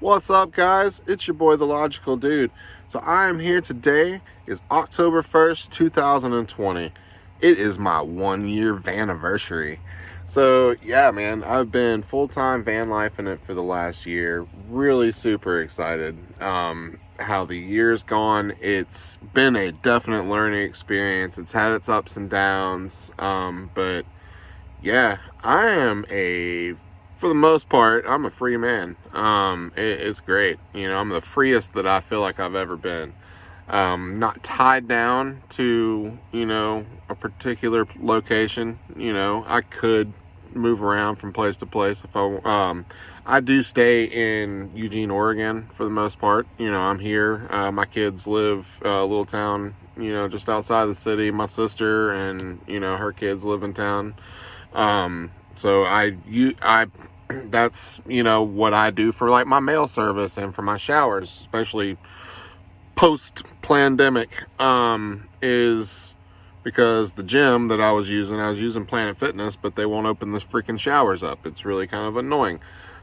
What's up, guys? It's your boy, the Logical Dude. So I am here today. Is October 1st, 2020. It is my 1-year vanniversary. So yeah, man, I've been full-time van life in it for the last year. Really super excited. How the year's gone. It's been a definite learning experience. It's had its ups and downs. But yeah, for the most part, I'm a free man. It's great. I'm the freest that I feel like I've ever been. Not tied down to, a particular location. I could move around from place to place if I do stay in Eugene, Oregon for the most part. I'm here. My kids live a little town, just outside the city. My sister and, her kids live in town. So that's, what I do for like my mail service and for my showers, especially post-pandemic, is because the gym that I was using Planet Fitness, but they won't open the freaking showers up. It's really kind of annoying.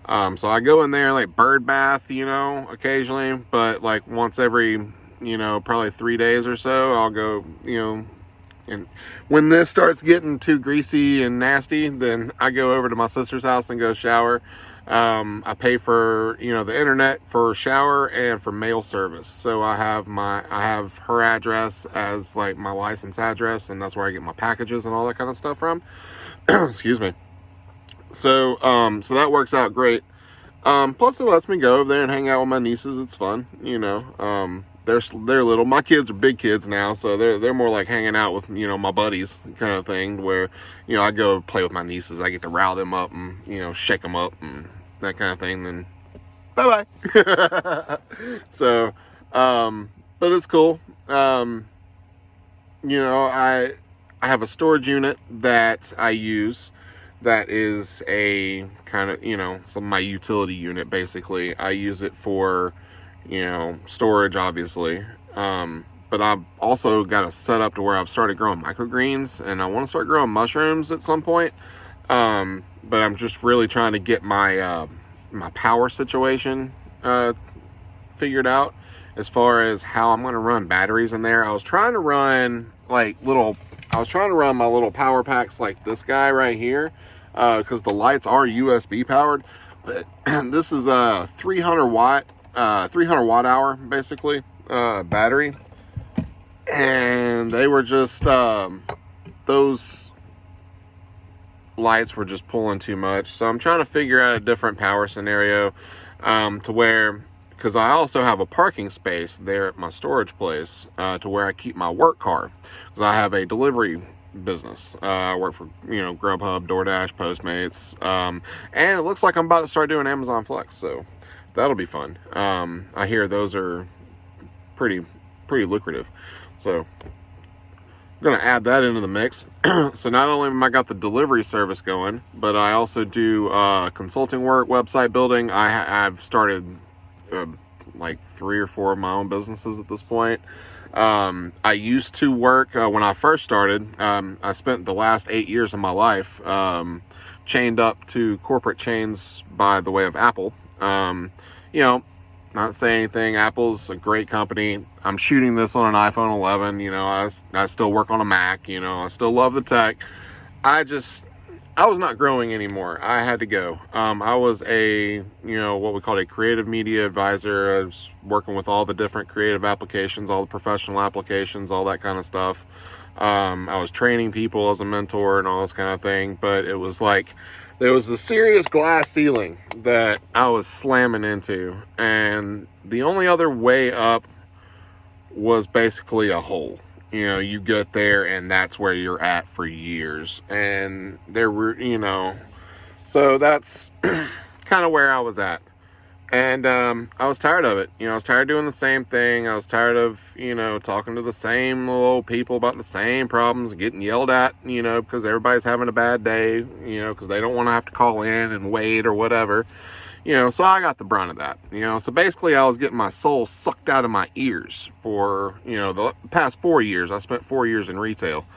So I go in there, like bird bath, occasionally, but like once every, probably 3 days or so, I'll go, and when this starts getting too greasy and nasty, then I go over to my sister's house and go shower. I pay for, the internet for shower and for mail service. So I have her address as like my license address, and that's where I get my packages and all that kind of stuff from. Excuse me. So that works out great. Plus it lets me go over there and hang out with my nieces. It's fun, they're little. My kids are big kids now, so they're more like hanging out with, my buddies kind of thing, where, I go play with my nieces. I get to rile them up and, shake them up and that kind of thing. Then bye-bye. So, but it's cool. I have a storage unit that I use that is a kind of, so my utility unit, basically. I use it for, storage, obviously. But I've also got a setup to where I've started growing microgreens, and I want to start growing mushrooms at some point. But I'm just really trying to get my my power situation figured out as far as how I'm going to run batteries in there. I was trying to run my little power packs like this guy right here, because the lights are USB powered, but this is a 300 watt hour basically battery, and they were just those lights were just pulling too much. So I'm trying to figure out a different power scenario, to where, because I also have a parking space there at my storage place, to where I keep my work car, because I have a delivery business. I work for, Grubhub, DoorDash, Postmates, and it looks like I'm about to start doing Amazon Flex, so that'll be fun. I hear those are pretty lucrative, so I'm gonna add that into the mix. So not only am I got the delivery service going, but I also do consulting work, website building. I've started like 3 or 4 of my own businesses at this point. I used to work, when I first started, I spent the last 8 years of my life chained up to corporate chains by the way of Apple. Not saying anything. Apple's a great company. I'm shooting this on an iPhone 11. I still work on a Mac. I still love the tech. I was not growing anymore. I had to go. I was what we call a creative media advisor. I was working with all the different creative applications, all the professional applications, all that kind of stuff. I was training people as a mentor and all this kind of thing, but it was like, there was a serious glass ceiling that I was slamming into, and the only other way up was basically a hole. You get there and that's where you're at for years, and there were, so that's kind of where I was at. And I was tired of it. I was tired of doing the same thing. I was tired of, talking to the same little people about the same problems, getting yelled at, because everybody's having a bad day, because they don't want to have to call in and wait or whatever. So I got the brunt of that. So basically I was getting my soul sucked out of my ears for, the past 4 years. I spent 4 years in retail,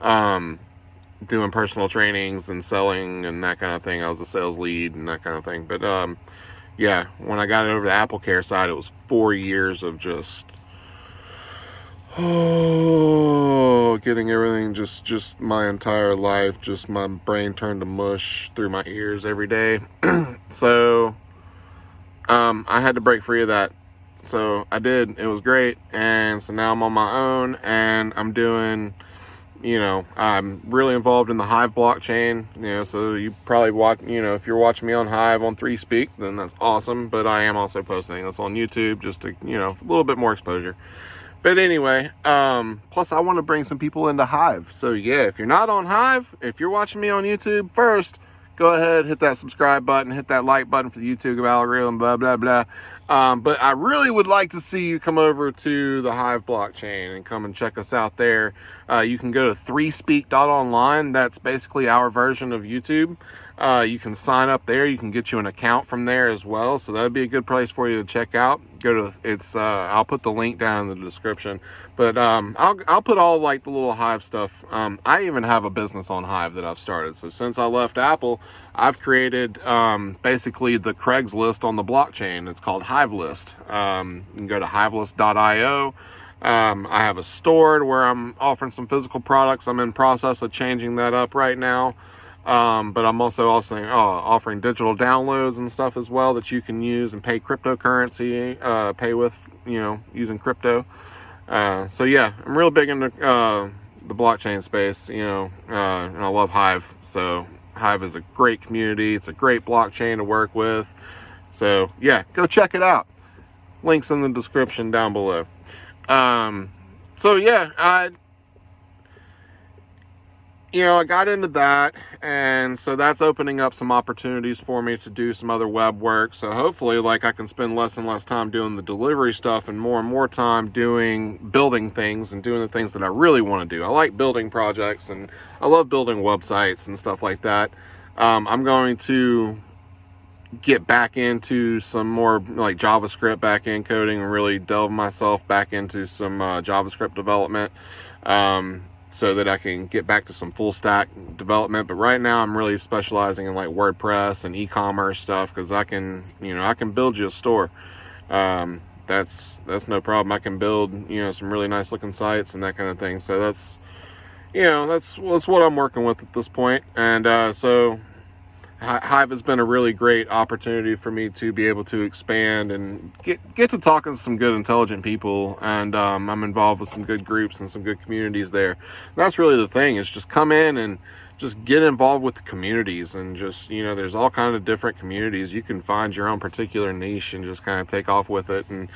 doing personal trainings and selling and that kind of thing. I was a sales lead and that kind of thing. But yeah, when I got it over the Apple Care side, it was 4 years of just getting everything, just my entire life, just my brain turned to mush through my ears every day. So I had to break free of that. So I did. It was great. And so now I'm on my own, and I'm doing, I'm really involved in the Hive blockchain. So you probably watch, if you're watching me on Hive on 3Speak, then that's awesome. But I am also posting this on YouTube just to, a little bit more exposure. But anyway, plus I want to bring some people into Hive. So yeah, if you're not on Hive, if you're watching me on YouTube first, go ahead, hit that subscribe button, hit that like button for the YouTube algorithm, blah, blah, blah. But I really would like to see you come over to the Hive blockchain and come and check us out there. You can go to 3speak.online. That's basically our version of YouTube. You can sign up there. You can get you an account from there as well. So that'd be a good place for you to check out. I'll put the link down in the description, but I'll put all like the little Hive stuff. I even have a business on Hive that I've started. So since I left Apple, I've created basically the Craigslist on the blockchain. It's called Hive List. You can go to hivelist.io. I have a store where I'm offering some physical products. I'm in process of changing that up right now. But I'm also offering digital downloads and stuff as well that you can use and pay cryptocurrency, pay with, using crypto. So yeah, I'm real big into, the blockchain space, and I love Hive. So Hive is a great community. It's a great blockchain to work with. So yeah, go check it out. Links in the description down below. So yeah, I got into that, and so that's opening up some opportunities for me to do some other web work. So hopefully, like, I can spend less and less time doing the delivery stuff and more time building things and doing the things that I really want to do. I like building projects, and I love building websites and stuff like that. I'm going to get back into some more like JavaScript back-end coding and really delve myself back into some JavaScript development. So that I can get back to some full stack development. But right now I'm really specializing in like WordPress and e-commerce stuff, because I can build you a store. That's no problem. I can build, some really nice looking sites and that kind of thing. So that's what I'm working with at this point. And so Hive has been a really great opportunity for me to be able to expand and get to talking to some good, intelligent people. And I'm involved with some good groups and some good communities there. That's really the thing, is just come in and just get involved with the communities, and just, there's all kinds of different communities. You can find your own particular niche and just kind of take off with it. And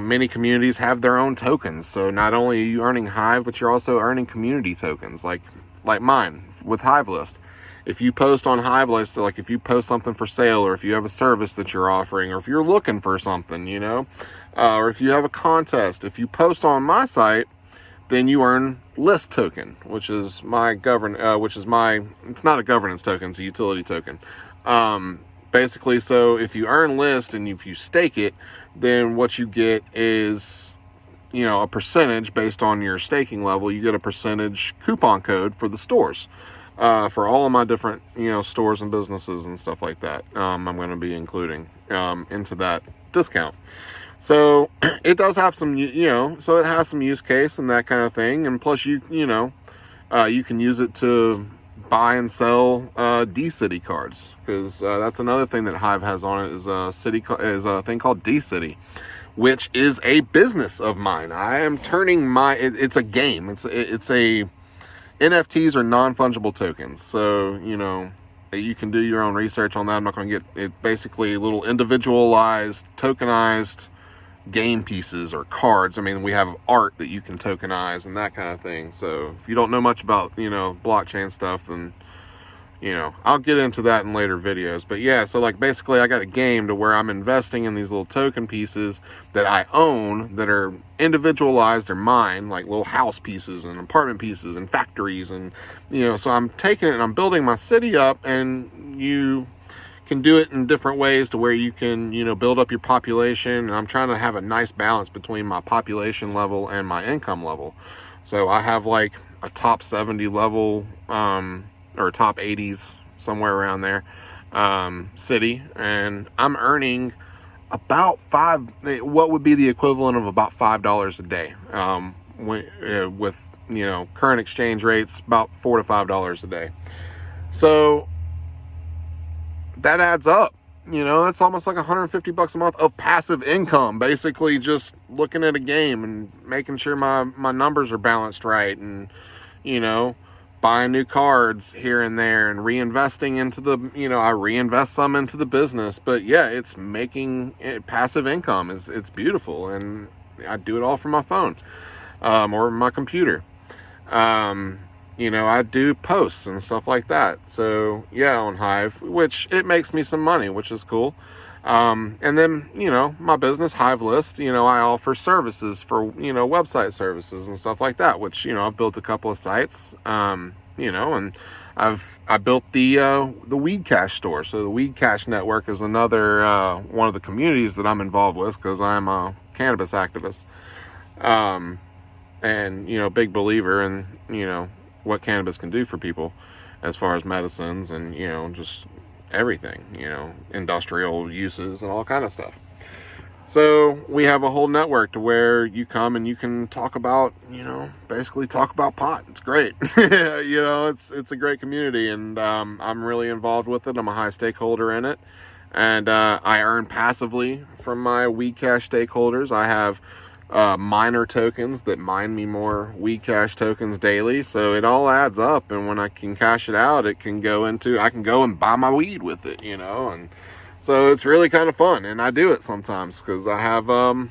many communities have their own tokens. So not only are you earning Hive, but you're also earning community tokens, like mine with Hive List. If you post on Hive List, like if you post something for sale, or if you have a service that you're offering, or if you're looking for something, or if you have a contest, if you post on my site, then you earn list token, which is it's not a governance token, it's a utility token. Basically, so if you earn list and if you stake it, then what you get is, a percentage based on your staking level. You get a percentage coupon code for the stores. For all of my different, stores and businesses and stuff like that. I'm going to be including into that discount. So it does have some, so it has some use case and that kind of thing. And plus you can use it to buy and sell D-City cards, because that's another thing that Hive has on it is a thing called D-City, which is a business of mine. I am turning it's a game. It's a NFTs are non-fungible tokens. So, you can do your own research on that. I'm not going to get it. Basically little individualized, tokenized game pieces or cards. I mean, we have art that you can tokenize and that kind of thing. So if you don't know much about, blockchain stuff, then, I'll get into that in later videos. But yeah, so like basically I got a game to where I'm investing in these little token pieces that I own that are individualized. They're mine, like little house pieces and apartment pieces and factories. And, so I'm taking it and I'm building my city up, and you can do it in different ways to where you can, build up your population. And I'm trying to have a nice balance between my population level and my income level. So I have like a top 70 level, or top 80s, somewhere around there. city, and I'm earning about what would be the equivalent of about $5 a day. With, current exchange rates, about $4 to $5 a day. So that adds up. That's almost like $150 a month of passive income, basically just looking at a game and making sure my numbers are balanced right, and, buying new cards here and there and reinvesting into I reinvest some into the business. But yeah, it's making it passive income. It's beautiful. And I do it all from my phone, or my computer. I do posts and stuff like that. So yeah, on Hive, which it makes me some money, which is cool. And then, my business Hive list, I offer services for, website services and stuff like that, which, I've built a couple of sites, and I built the Weed Cache store. So the Weed Cache network is another, one of the communities that I'm involved with, because I'm a cannabis activist. And, big believer in, what cannabis can do for people as far as medicines and, just everything, industrial uses and all kind of stuff. So we have a whole network to where you come and you can talk about, basically talk about pot. It's great. It's a great community, and I'm really involved with it. I'm a high stakeholder in it, and I earn passively from my Weed Cache stakeholders. I have miner tokens that mine me more Weed Cache tokens daily, so it all adds up, and when I can cash it out, I can go and buy my weed with it, and so it's really kind of fun. And I do it sometimes because I have a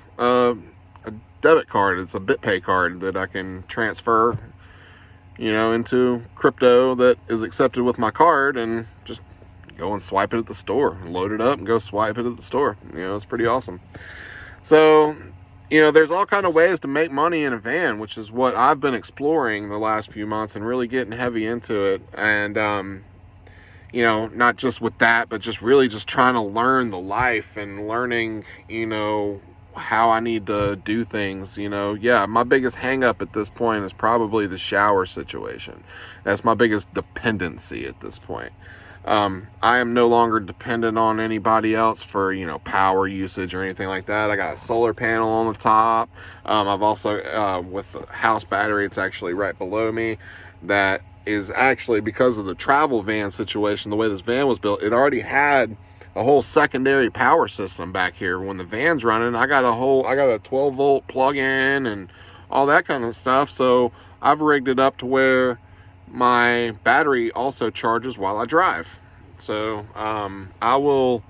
debit card. It's a BitPay card that I can transfer into crypto that is accepted with my card, and just go and swipe it at the store, load it up and go swipe it at the store. It's pretty awesome. So there's all kind of ways to make money in a van, which is what I've been exploring the last few months and really getting heavy into it. And, not just with that, but just really just trying to learn the life and learning, how I need to do things. Yeah, my biggest hang up at this point is probably the shower situation. That's my biggest dependency at this point. I am no longer dependent on anybody else for, power usage or anything like that. I got a solar panel on the top. I've also, with the house battery, it's actually right below me. That is actually because of the travel van situation, the way this van was built, it already had a whole secondary power system back here. When the van's running, I got a 12 volt plug-in and all that kind of stuff. So I've rigged it up to where my battery also charges while I drive. So I'll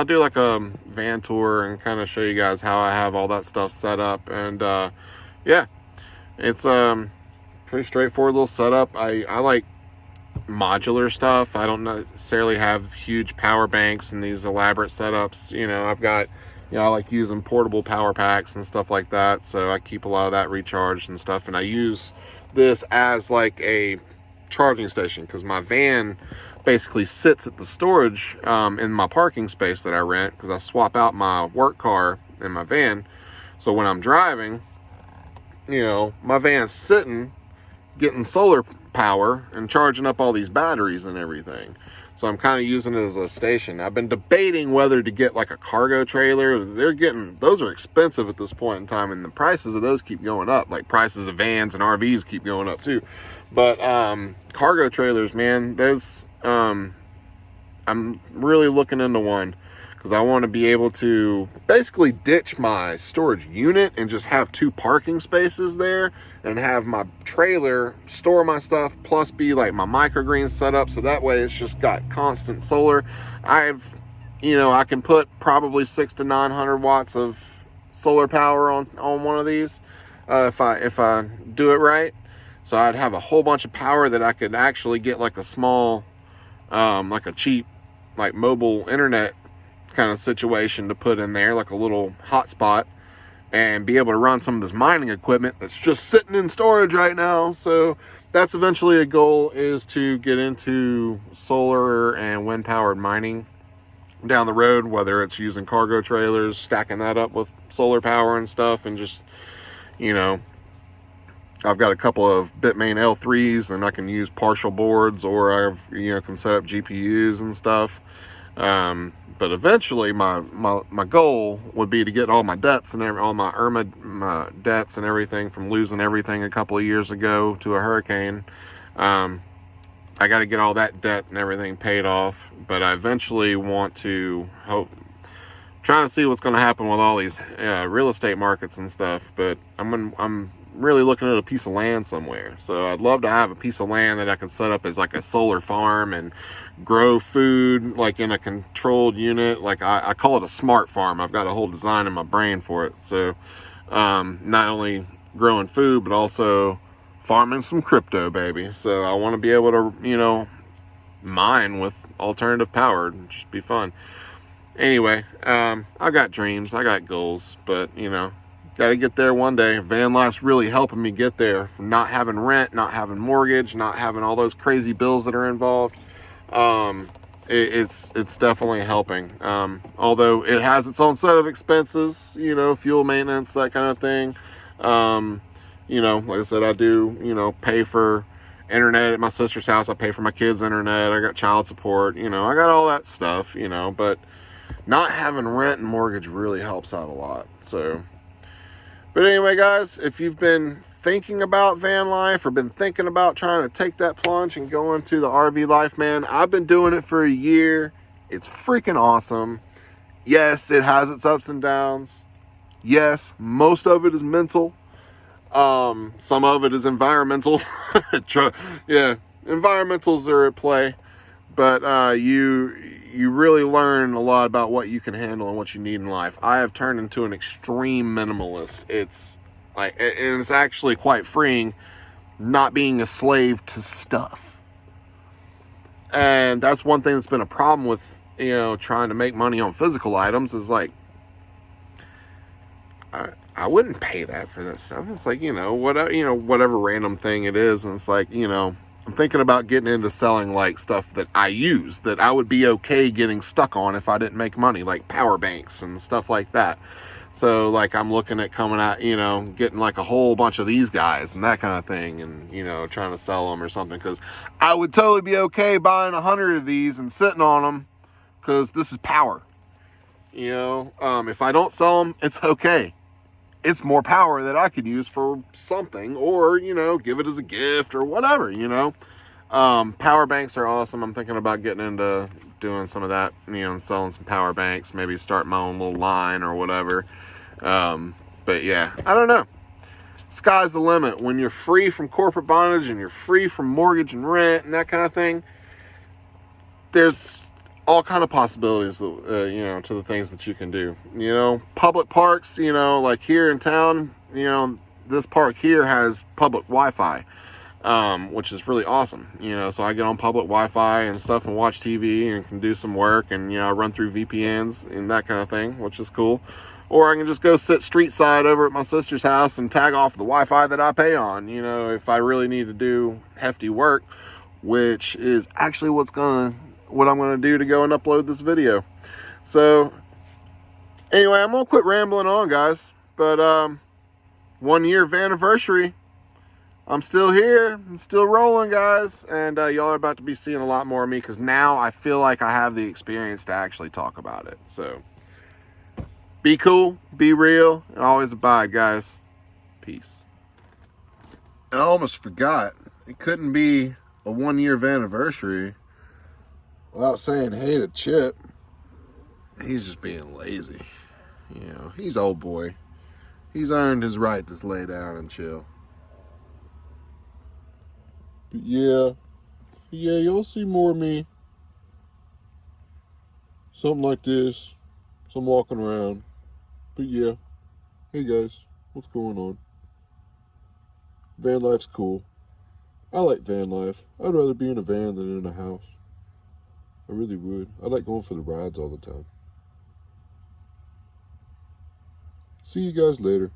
do like a van tour and kind of show you guys how I have all that stuff set up. And yeah, it's pretty straightforward little setup. I like modular stuff. I don't necessarily have huge power banks and these elaborate setups. I've got, I like using portable power packs and stuff like that. So I keep a lot of that recharged and stuff. And I use this as like a charging station, because my van basically sits at the storage in my parking space that I rent, because I swap out my work car in my van. So when I'm driving, my van's sitting getting solar power and charging up all these batteries and everything. So I'm kind of using it as a station. I've been debating whether to get like a cargo trailer. Those are expensive at this point in time, and the prices of those keep going up. Like prices of vans and RVs keep going up too. But cargo trailers, man, I'm really looking into one, because I want to be able to basically ditch my storage unit and just have 2 parking spaces there, and have my trailer store my stuff, plus be like my microgreen set up, so that way it's just got constant solar. I can put probably 600 to 900 watts of solar power on one of these if I do it right. So I'd have a whole bunch of power that I could actually get like a small, like a cheap, like mobile internet kind of situation to put in there, like a little hotspot, and be able to run some of this mining equipment that's just sitting in storage right now. So that's eventually a goal, is to get into solar and wind powered mining down the road, whether it's using cargo trailers, stacking that up with solar power and stuff, and just, I've got a couple of Bitmain L3s, and I can use partial boards, or I've, you know, can set up GPUs and stuff. But eventually my goal would be to get all my debts and all my my debts and everything from losing everything a couple of years ago to a hurricane. I got to get all that debt and everything paid off, but I eventually want to trying to see what's going to happen with all these real estate markets and stuff. But I'm really looking at a piece of land somewhere. So I'd love to have a piece of land that I can set up as like a solar farm and grow food like in a controlled unit. Like I call it a smart farm. I've got a whole design in my brain for it. So not only growing food, but also farming some crypto, baby. So I want to be able to, you know, mine with alternative power. It'd just be fun. Anyway, I got dreams, I got goals, but, you know, got to get there one day. Van life's really helping me get there, from not having rent, not having mortgage, not having all those crazy bills that are involved. It's definitely helping. Although it has its own set of expenses, you know, fuel maintenance, that kind of thing. You know, like I said, I do, you know, pay for internet at my sister's house. I pay for my kids' internet. I got child support, you know, I got all that stuff, you know, but not having rent and mortgage really helps out a lot. So, but anyway, guys, if you've been thinking about van life or been thinking about trying to take that plunge and go into the RV life, man, I've been doing it for a year. It's freaking awesome. Yes, it has its ups and downs. Yes, most of it is mental. Some of it is environmental. Yeah, environmentals are at play. But you really learn a lot about what you can handle and what you need in life. I have turned into an extreme minimalist. It's like, and it's actually quite freeing, not being a slave to stuff. And that's one thing that's been a problem with, you know, trying to make money on physical items, is like, I wouldn't pay that for this stuff. It's like, you know, whatever random thing it is. And it's like, you know, I'm thinking about getting into selling like stuff that I use, that I would be okay getting stuck on if I didn't make money, like power banks and stuff like that. So like I'm looking at coming out, you know, getting like a whole bunch of these guys and that kind of thing, and, you know, trying to sell them or something, because I would totally be okay buying 100 of these and sitting on them, because this is power. You know, if I don't sell them, it's okay. It's more power that I could use for something, or, you know, give it as a gift or whatever, you know. Power banks are awesome. I'm thinking about getting into doing some of that, you know, and selling some power banks, maybe start my own little line or whatever. But yeah, I don't know. Sky's the limit. When you're free from corporate bondage and you're free from mortgage and rent and that kind of thing, there's all kind of possibilities, you know, to the things that you can do. You know, public parks, you know, like here in town, you know, this park here has public Wi-Fi, which is really awesome. You know, so I get on public Wi-Fi and stuff and watch TV and can do some work, and, you know, run through VPNs and that kind of thing, which is cool. Or I can just go sit street side over at my sister's house and tag off the Wi-Fi that I pay on, you know, if I really need to do hefty work, which is actually what I'm going to do to go and upload this video. So anyway, I'm going to quit rambling on, guys. But 1 year Vanniversary, I'm still here. I'm still rolling, guys. And y'all are about to be seeing a lot more of me, because now I feel like I have the experience to actually talk about it. So be cool, be real, and always abide, guys. Peace. I almost forgot. It couldn't be a 1 year Vanniversary without saying hey to Chip. He's just being lazy. You know, he's old boy. He's earned his right to lay down and chill. But yeah, you'll see more of me. Something like this. Some walking around. But yeah, hey guys, what's going on? Van life's cool. I like van life. I'd rather be in a van than in a house. I really would. I like going for the rides all the time. See you guys later.